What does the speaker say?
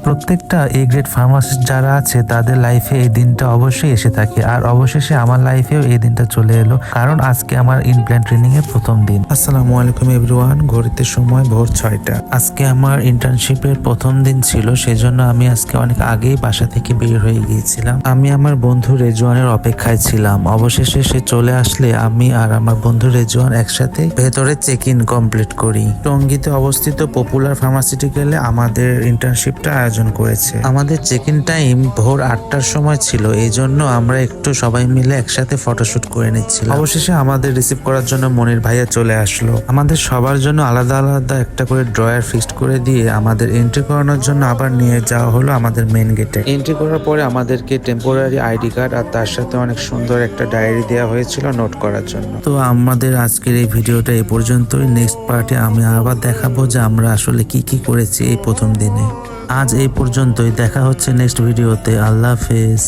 প্রত্যেকটা A grade pharmacist যারা আছে তাদের লাইফে এই দিনটা অবশ্যই এসে থাকে, আর অবশেষে আমার লাইফেও এই দিনটা চলে এলো, কারণ আজকে আমার ইনপ্ল্যান্ট ট্রেনিং এর প্রথম দিন। আসসালামু আলাইকুম এভরিওয়ান। ঘড়িতে সময় ভোর 6টা। আজকে আমার ইন্টার্নশিপের প্রথম দিন ছিল, সেজন্য আমি আজকে অনেক আগেই বাসা থেকে বের হয়ে গিয়েছিলাম। আমি আমার বন্ধু রেজওয়ানের অপেক্ষায় ছিলাম। অবশেষে সে চলে আসলে আমি আর আমার বন্ধু রেজওয়ান একসাথে ভেতরে চেক ইন কমপ্লিট করি। টঙ্গীতে অবস্থিত পপুলার ফার্মাসিউটিক্যালে আমাদের ইন্টার্নশিপটা আয়োজন করেছে। আমাদের চেক ইন টাইম ভোর 8টার সময় ছিল, এই জন্য আমরা একটু সবাই মিলে একসাথে ফটোশুট করে নিচ্ছিলাম। অবশেষে আমাদের রিসিভ করার জন্য মনির ভাইয়া চলে আসলো। আমাদের সবার জন্য আলাদা আলাদা একটা করে ড্রয়ার ফিক্সড করে দিয়ে আমাদের এন্ট্রি করানোর জন্য আবার নিয়ে যাওয়া হলো আমাদের মেন গেটে। এন্ট্রি করার পরে আমাদেরকে টেম্পোরারি আইডি কার্ড আর তার সাথে অনেক সুন্দর একটা ডায়েরি দেওয়া হয়েছিল নোট করার জন্য। তো আমাদের আজকের এই ভিডিওটা এই পর্যন্তই। নেক্সট পার্টে আমি আবার দেখাবো যে আমরা আসলে কি কি করেছি এই প্রথম দিনে। আজ এই পর্যন্তই, দেখা হচ্ছে নেক্সট ভিডিওতে। আল্লাহ হাফেজ।